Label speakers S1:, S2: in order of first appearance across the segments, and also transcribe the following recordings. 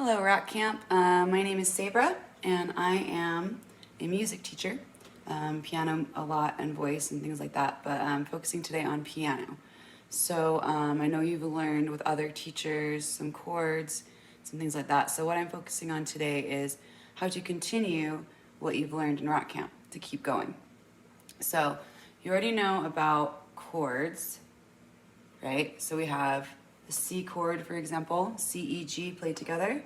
S1: Hello, Rock Camp. My name is Sabra, and I am a music teacher, piano a lot and voice and things like that, but I'm focusing today on piano. So I know you've learned with other teachers some chords, some things like that. So what I'm focusing on today is how to continue what you've learned in Rock Camp to keep going. So you already know about chords, right? So we have the C chord, for example, C, E, G played together.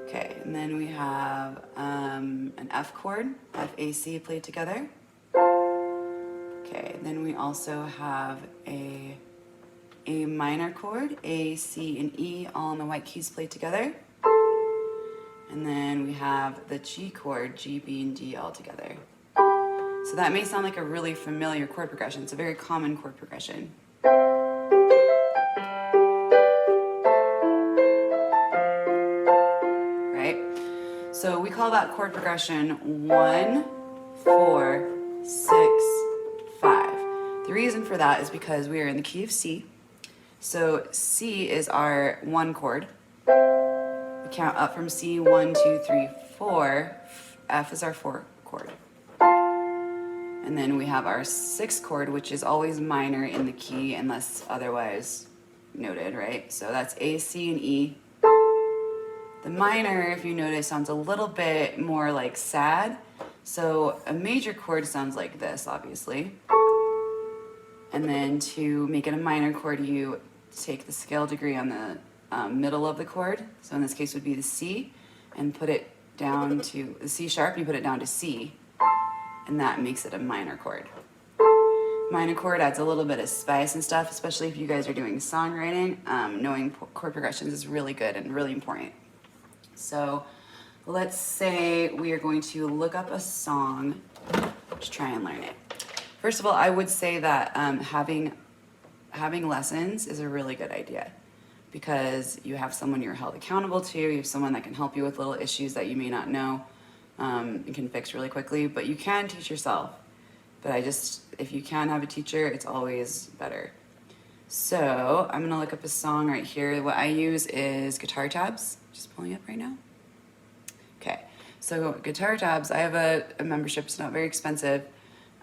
S1: Okay, and then we have an F chord, F, A, C played together. Okay, and then we also have a minor chord, A, C, and E, all on the white keys played together. And then we have the G chord, G, B, and D all together. So that may sound like a really familiar chord progression. It's a very common chord progression. Right? So we call that chord progression 1, 4, 6, 5. The reason for that is because we are in the key of C. So C is our 1 chord. We count up from C, 1, 2, 3, 4. F is our 4 chord. And then we have our 6th chord, which is always minor in the key unless otherwise noted, right? So that's A, C, and E. The minor, if you notice, sounds a little bit more like sad. So a major chord sounds like this, obviously. And then to make it a minor chord, you take the scale degree on the middle of the chord. So in this case would be the C, and put it down to the C sharp, and you put it down to C. And that makes it a minor chord. Minor chord adds a little bit of spice and stuff, especially if you guys are doing songwriting. Knowing chord progressions is really good and really important. So let's say we are going to look up a song to try and learn it. First of all, I would say that having lessons is a really good idea because you have someone you're held accountable to, you have someone that can help you with little issues that you may not know and can fix really quickly, but you can teach yourself. But if you can have a teacher, it's always better. So I'm gonna look up a song right here. What I use is guitar tabs, just pulling up right now. Okay, so guitar tabs, I have a membership, it's not very expensive.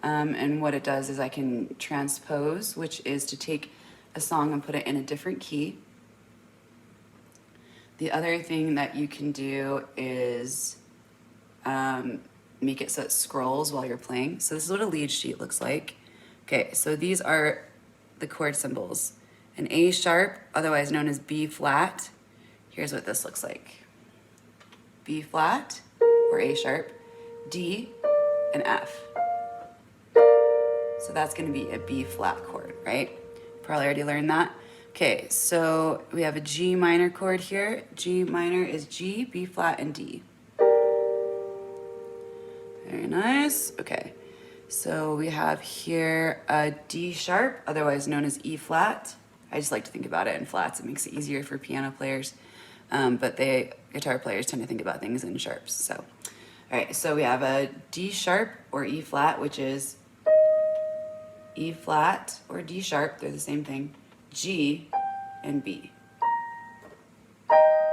S1: And what it does is I can transpose, which is to take a song and put it in a different key. The other thing that you can do is make it so it scrolls while you're playing. So this is what a lead sheet looks like. Okay, so these are the chord symbols. An A sharp, otherwise known as B flat. Here's what this looks like. B flat, or A sharp, D, and F. So that's gonna be a B flat chord, right? Probably already learned that. Okay, so we have a G minor chord here. G minor is G, B flat, and D. Very nice. Okay, so we have here a D sharp, otherwise known as E flat. I just like to think about it in flats. It makes it easier for piano players, but guitar players tend to think about things in sharps. So, all right, so we have a D sharp or E flat, which is E flat or D sharp, they're the same thing, G and B.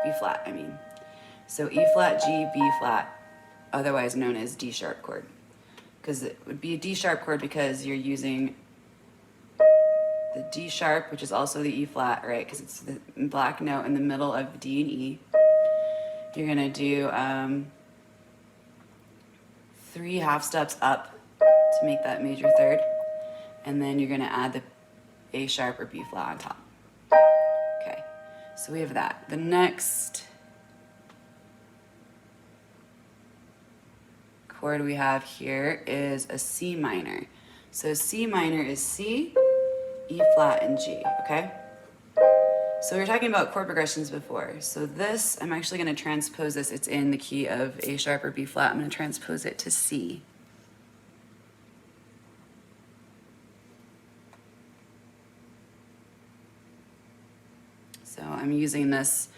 S1: B flat, I mean. So E flat, G, B flat, otherwise known as D sharp chord. Because it would be a D sharp chord because you're using the D sharp, which is also the E flat, right? Because it's the black note in the middle of D and E. You're gonna do 3 half steps up to make that major third. And then you're gonna add the A sharp or B flat on top. Okay, so we have that. The next chord we have here is a C minor. So C minor is C, E flat, and G, okay? So we were talking about chord progressions before. So this, I'm actually gonna transpose this. It's in the key of A sharp or B flat. I'm gonna transpose it to C. So I'm using this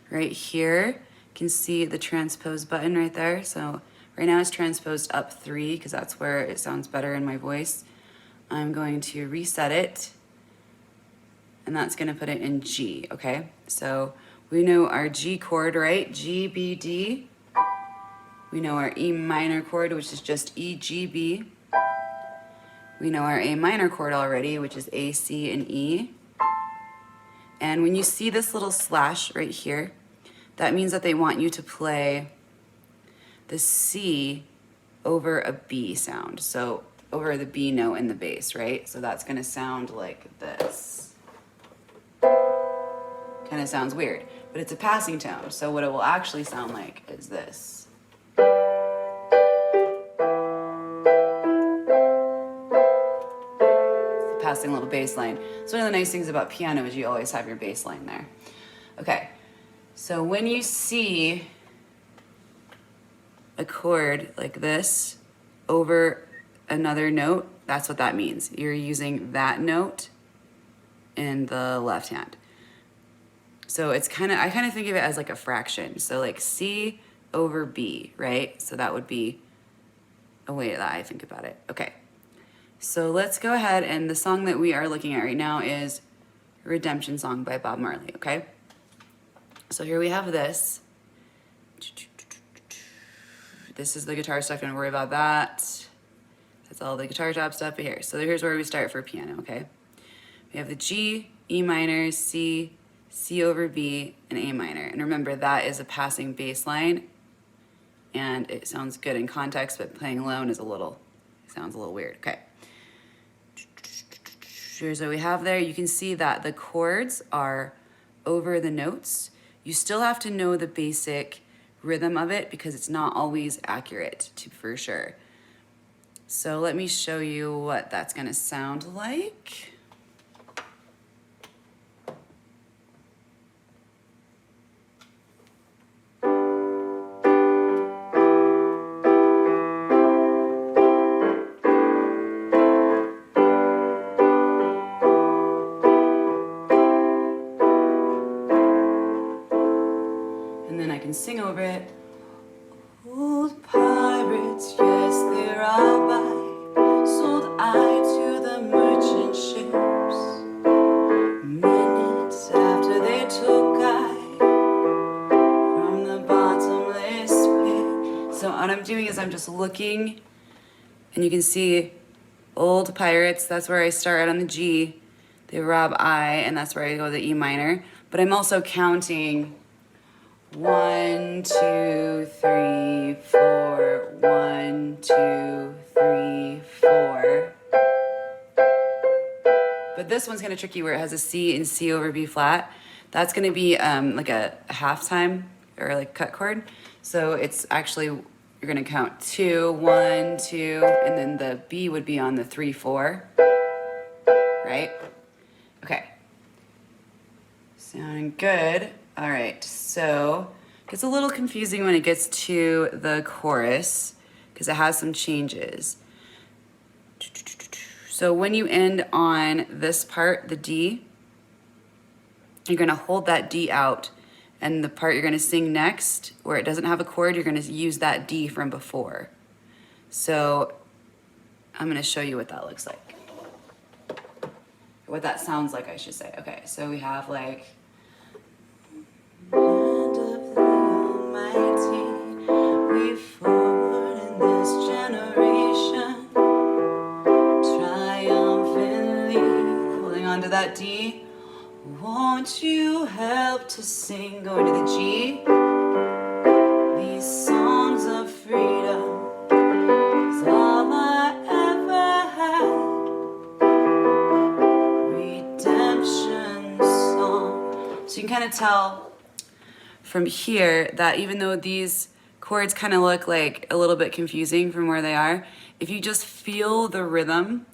S1: right here. You can see the transpose button right there. So right now it's transposed up 3 because that's where it sounds better in my voice. I'm going to reset it, and that's gonna put it in G, okay? So We know our G chord, right? G, B, D. We know our E minor chord, which is just E, G, B. We know our A minor chord already, which is A, C, and E. And when you see this little slash right here, that means that they want you to play the C over a B sound. So over the B note in the bass, right? So that's gonna sound like this. Kind of sounds weird, but it's a passing tone. So what it will actually sound like is this. Passing little bass line. So one of the nice things about piano is you always have your bass line there. Okay, so when you see a chord like this over another note, that's what that means. You're using that note in the left hand. So it's I kind of think of it as like a fraction. So like C over B, right? So that would be a way that I think about it. Okay. So let's go ahead, and the song that we are looking at right now is Redemption Song by Bob Marley, okay? So here we have this. This is the guitar stuff, don't worry about that. That's all the guitar job stuff here. So here's where we start for piano, okay? We have the G, E minor, C, C over B, and A minor. And remember, that is a passing bass line, and it sounds good in context, but playing alone is sounds a little weird, okay? Here's what we have there. You can see that the chords are over the notes. You still have to know the basic rhythm of it because it's not always accurate for sure. So let me show you what that's gonna sound like. Sing over it. Old pirates, yes, they're all by, sold I to the merchant ships. Minutes after they took I from the bottomless pit. So what I'm doing is I'm just looking, and you can see old pirates, that's where I start on the G. They rob I, and that's where I go to the E minor. But I'm also counting 1, 2, 3, 4, 1, 2, 3, 4. But this one's kind of tricky where it has a C and C over B flat. That's going to be like a halftime or like cut chord. So it's actually, you're going to count 2, 1, 2, and then the B would be on the 3, 4. Right? Okay. Sounding good. All right, so it gets a little confusing when it gets to the chorus because it has some changes. So when you end on this part, the D, you're gonna hold that D out, and the part you're gonna sing next, where it doesn't have a chord, you're gonna use that D from before. So I'm gonna show you what that looks like. What that sounds like, I should say. Okay, so we have like, hand of the Almighty, we forward in this generation, triumphantly, holding on to that D. Won't you help to sing, going to the G, these songs of freedom is all I ever had, redemption song. So you can kind of tell from here that even though these chords kind of look like a little bit confusing from where they are, if you just feel the rhythm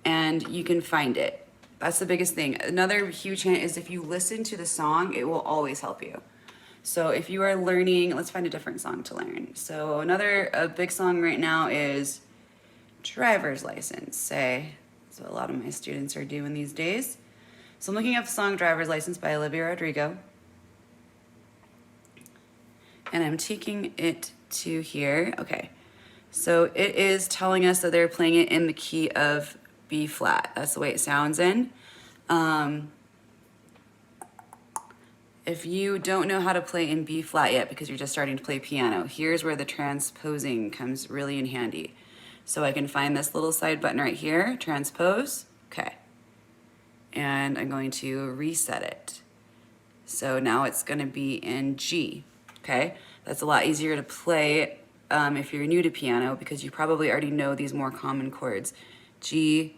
S1: and you can find it. That's the biggest thing. Another huge hint is if you listen to the song, it will always help you. So if you are learning, let's find a different song to learn. So a big song right now is Driver's License, say. That's what a lot of my students are doing these days. So I'm looking up the song Driver's License by Olivia Rodrigo. And I'm taking it to here. Okay. So it is telling us that they're playing it in the key of B flat. That's the way it sounds in. And if you don't know how to play in B flat yet because you're just starting to play piano, here's where the transposing comes really in handy. So I can find this little side button right here, transpose, okay. And I'm going to reset it. So now it's gonna be in G, okay? That's a lot easier to play if you're new to piano because you probably already know these more common chords. G,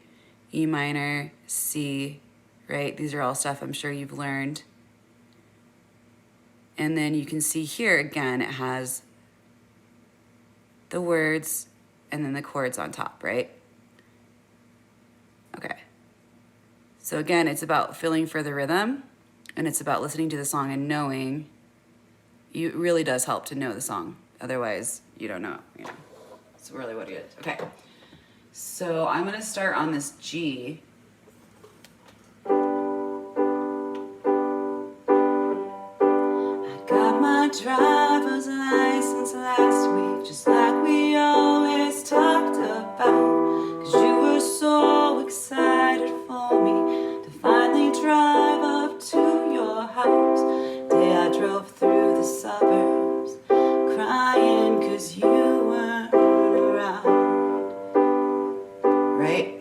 S1: E minor, C, right? These are all stuff I'm sure you've learned. And then you can see here again, it has the words and then the chords on top, right? Okay. So again, it's about feeling for the rhythm and it's about listening to the song and knowing. It really does help to know the song. Otherwise, you don't know, you know. It's really what it is. Okay. So I'm gonna start on this G. Driver's license last week, just like we always talked about, 'cause you were so excited for me to finally drive up to your house. Day I drove through the suburbs crying 'cause you weren't around, right?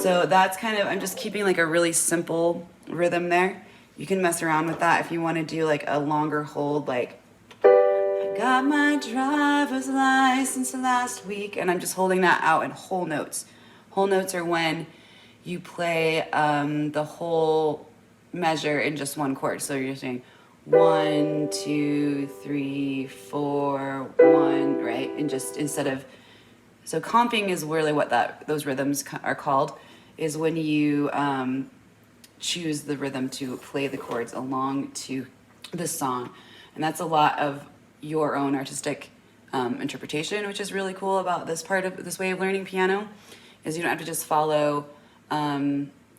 S1: So that's kind of, I'm just keeping like a really simple rhythm there. You can mess around with that if you want to do like a longer hold, like I got my driver's license last week, and I'm just holding that out in whole notes. Whole notes are when you play the whole measure in just one chord. So you're saying 1, 2, 3, 4, 1, right? And just instead of, so comping is really what those rhythms are called, is when you choose the rhythm to play the chords along to the song. And that's a lot of your own artistic interpretation, which is really cool about this part of this way of learning piano, is you don't have to just follow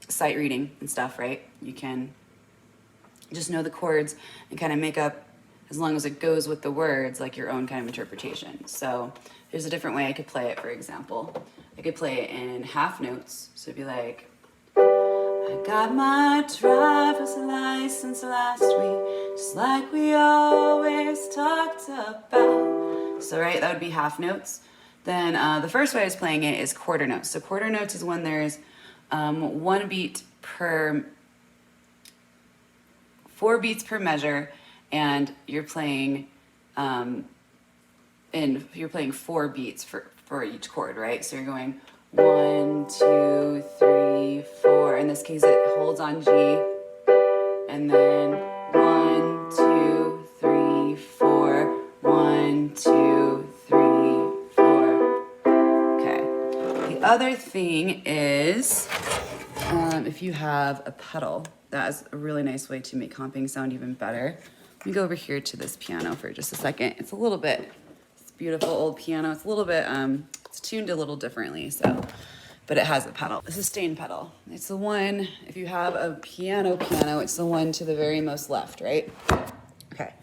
S1: sight reading and stuff, right? You can just know the chords and kind of make up, as long as it goes with the words, like your own kind of interpretation. So there's a different way I could play it, for example. I could play it in half notes. So it'd be like, I got my driver's license last week, just like we always talked about. So right, that would be half notes. Then the first way I was playing it is quarter notes. So quarter notes is when there's 1 beat per, 4 beats per measure, and you're playing you're playing 4 beats for each chord, right? So you're going 1, 2, 3, 4. In this case, it holds on G, and then 1, 2, 3, 4. 1, 2, 3, 4. Okay. The other thing is, if you have a pedal, that is a really nice way to make comping sound even better. Let me go over here to this piano for just a second. It's a little bit, it's a beautiful old piano. It's a little bit, it's tuned a little differently, so, but it has a pedal, a sustain pedal. It's the one, if you have a piano, it's the one to the very most left, right? Okay.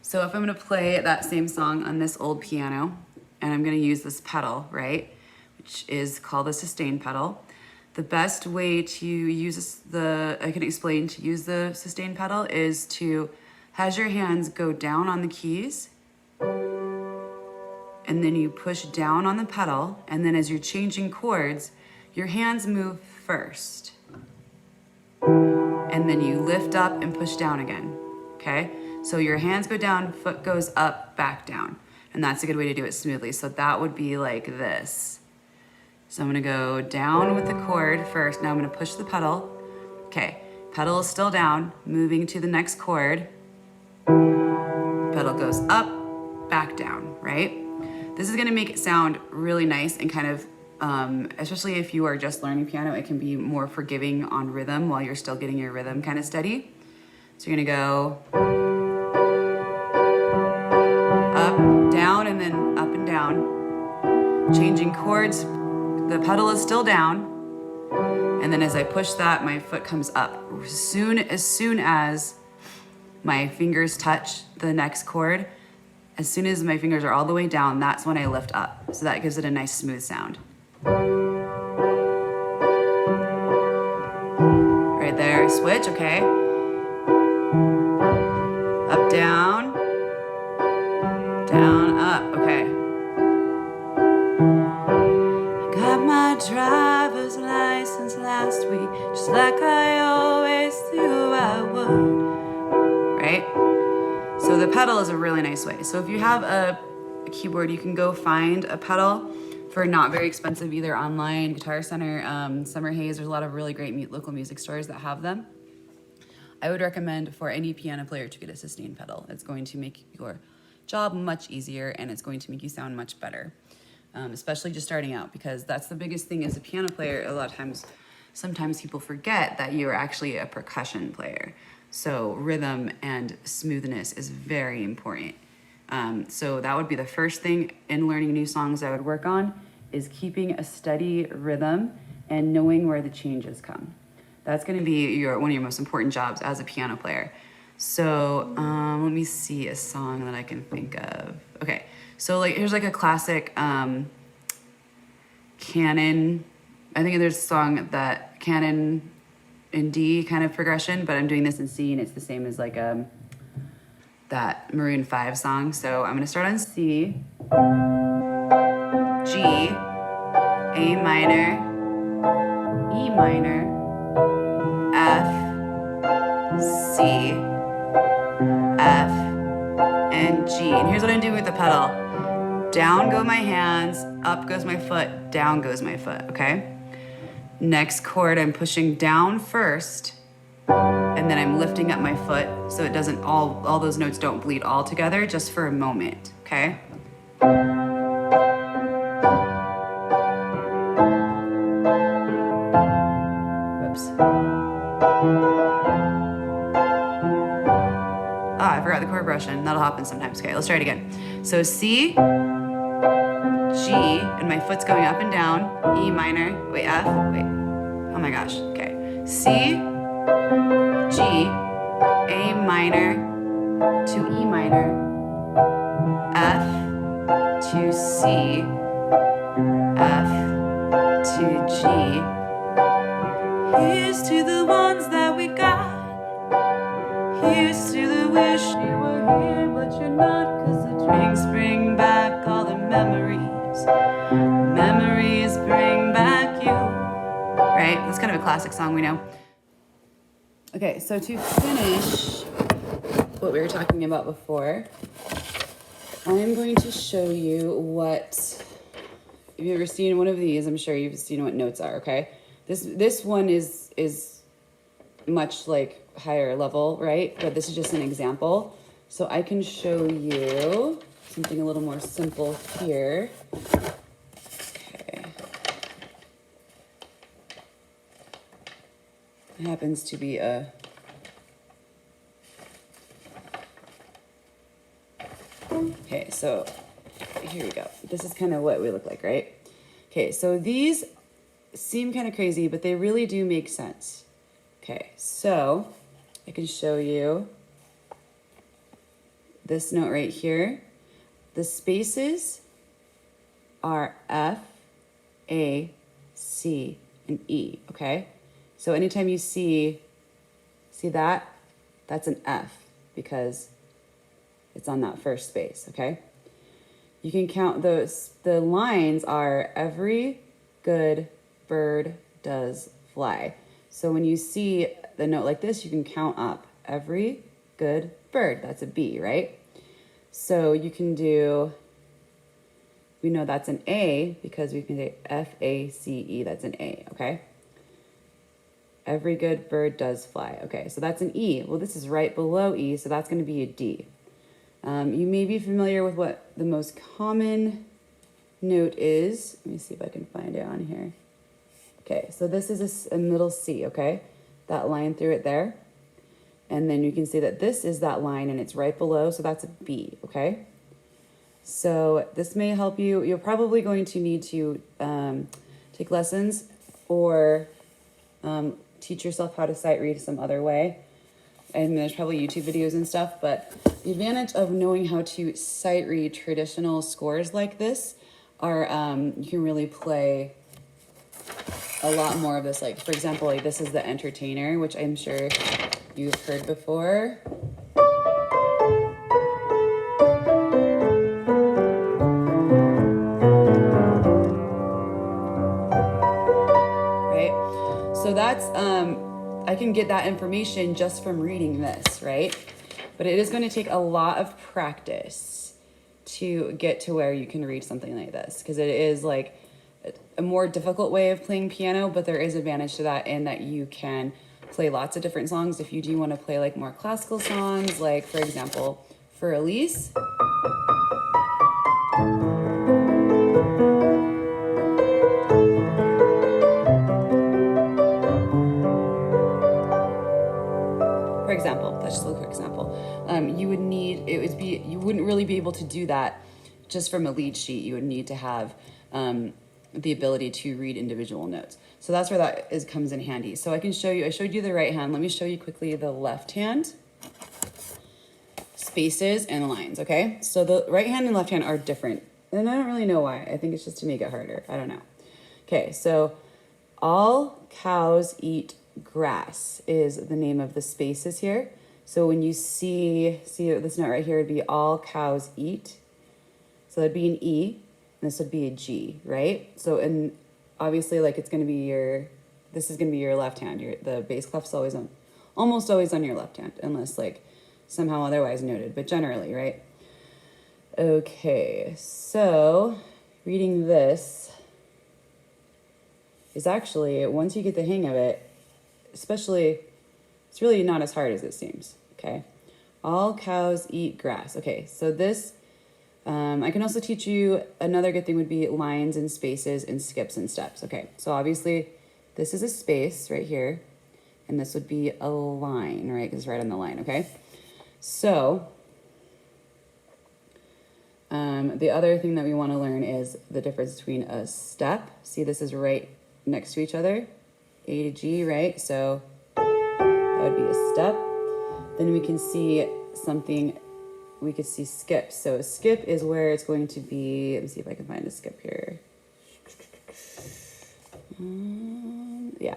S1: So if I'm gonna play that same song on this old piano, and I'm gonna use this pedal, right, which is called the sustain pedal, the best way to use I can explain to use the sustain pedal is to have your hands go down on the keys, and then you push down on the pedal, and then as you're changing chords, your hands move first. And then you lift up and push down again, okay? So your hands go down, foot goes up, back down. And that's a good way to do it smoothly. So that would be like this. So I'm gonna go down with the chord first. Now I'm gonna push the pedal. Okay, pedal is still down, moving to the next chord. Pedal goes up, back down, right? This is gonna make it sound really nice and kind of, especially if you are just learning piano, it can be more forgiving on rhythm while you're still getting your rhythm kind of steady. So you're gonna go up, down, and then up and down. Changing chords, the pedal is still down. And then as I push that, my foot comes up. As soon as my fingers touch the next chord, as soon as my fingers are all the way down, that's when I lift up. So that gives it a nice smooth sound. Right there, switch, okay. down, up, okay. I got my driver's license last week, just like I always knew I would, right? So the pedal is a really nice way. So if you have a keyboard, you can go find a pedal for not very expensive, either online, Guitar Center, Summer Haze. There's a lot of really great local music stores that have them. I would recommend for any piano player to get a sustain pedal. It's going to make your job much easier and it's going to make you sound much better, especially just starting out, because that's the biggest thing as a piano player. A lot of times, sometimes people forget that you're actually a percussion player. So rhythm and smoothness is very important. So that would be the first thing in learning new songs I would work on, is keeping a steady rhythm and knowing where the changes come. That's going to be one of your most important jobs as a piano player. So let me see a song that I can think of. Okay, so like here's like a classic canon. I think there's a song that canon in D kind of progression, but I'm doing this in C and it's the same as like that Maroon 5 song. So I'm gonna start on C, G, A minor, E minor, F, C, F, and G. And here's what I'm doing with the pedal. Down go my hands, up goes my foot, down goes my foot, okay? Next chord, I'm pushing down first, and then I'm lifting up my foot so it doesn't, all those notes don't bleed all together, just for a moment, okay? Whoops. I forgot the chord progression. That'll happen sometimes. Okay, let's try it again. So C, G, and my foot's going up and down, E minor, wait, F, wait, oh my gosh, okay. C, G, A minor to E minor, F to C, F to G. Here's to the ones that we got. Here's to the wish you were here, but you're not, 'cause the drinks bring back all the memories. Memories bring back you. Right? That's kind of a classic song, we know. Okay, so to finish what we were talking about before, I'm going to show you what, if you've ever seen one of these, I'm sure you've seen what notes are, okay? This one is much like higher level, right? But this is just an example. So I can show you something a little more simple here. Okay. It happens to be a okay, so here we go. This is kind of what we look like, right? Okay, so these seem kind of crazy, but they really do make sense. Okay, so I can show you this note right here. The spaces are F, A, C, and E, okay? So anytime you see that, that's an F because it's on that first space, okay? You can count those. The lines are every good bird does fly. So when you see the note like this, you can count up every good bird. That's a B, right? So you can do, we know that's an A because we can say F-A-C-E, that's an A, okay? Every good bird does fly. Okay, so that's an E. Well, this is right below E, so that's going to be a D. You may be familiar with what the most common note is. Let me see if I can find it on here. Okay, so this is a middle C, okay? That line through it there. And then you can see that this is that line and it's right below, so that's a B, okay? So this may help you. You're probably going to need to take lessons or teach yourself how to sight read some other way. And there's probably YouTube videos and stuff, but the advantage of knowing how to sight read traditional scores like this are you can really play a lot more of this. Like, for example, like this is the Entertainer, which I'm sure you've heard before. I can get that information just from reading this, right? But it is going to take a lot of practice to get to where you can read something like this, because it is like a more difficult way of playing piano, but there is advantage to that in that you can play lots of different songs. If you do want to play like more classical songs, like for example, for Elise, for example, that's just a quick example. You wouldn't really be able to do that just from a lead sheet. You would need to have the ability to read individual notes. So that's where that comes in handy. So I can show you, I showed you the right hand. Let me show you quickly the left hand. Spaces and lines, okay? So the right hand and left hand are different. And I don't really know why. I think it's just to make it harder. I don't know. Okay, so all cows eat grass is the name of the spaces here. So when you see this note right here, it'd be all cows eat. So that'd be an E, and this would be a G, right? So, and obviously, like this is gonna be your left hand. The bass clef's almost always on your left hand, unless like somehow otherwise noted, but generally, right? Okay, so reading this is actually, once you get the hang of it, especially, it's really not as hard as it seems, okay? All cows eat grass. Okay, so this, I can also teach you, another good thing would be lines and spaces and skips and steps. Okay, so obviously this is a space right here, and this would be a line, right? Because it's right on the line, okay? So, the other thing that we want to learn is the difference between a step. See, this is right next to each other, A to G, right? So that would be a step. Then we can see something, we could see skips. So a skip is where it's going to be, let me see if I can find a skip here. Yeah.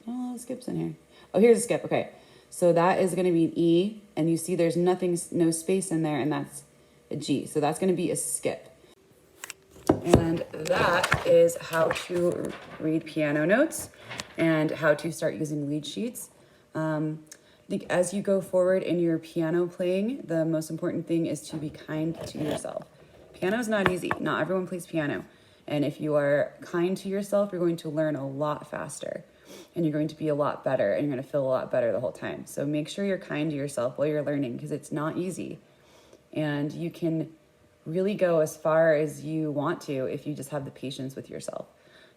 S1: Oh, skips in here. Oh, here's a skip, okay. So that is gonna be an E, and you see there's no space in there, and that's a G. So that's gonna be a skip. And that is how to read piano notes and how to start using lead sheets. I think as you go forward in your piano playing, the most important thing is to be kind to yourself. Piano is not easy. Not everyone plays piano. And if you are kind to yourself, you're going to learn a lot faster, and you're going to be a lot better, and you're going to feel a lot better the whole time. So make sure you're kind to yourself while you're learning, because it's not easy. And you can really go as far as you want to if you just have the patience with yourself.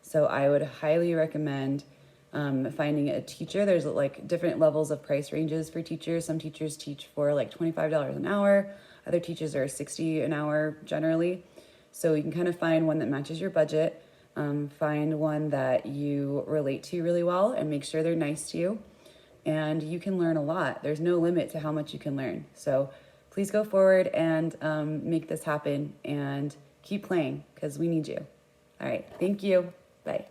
S1: So I would highly recommend finding a teacher. There's like different levels of price ranges for teachers. Some teachers teach for like $25 an hour. Other teachers are $60 an hour generally. So you can kind of find one that matches your budget. Find one that you relate to really well, and make sure they're nice to you. And you can learn a lot. There's no limit to how much you can learn. So please go forward and make this happen, and keep playing, because we need you. All right, thank you. Bye.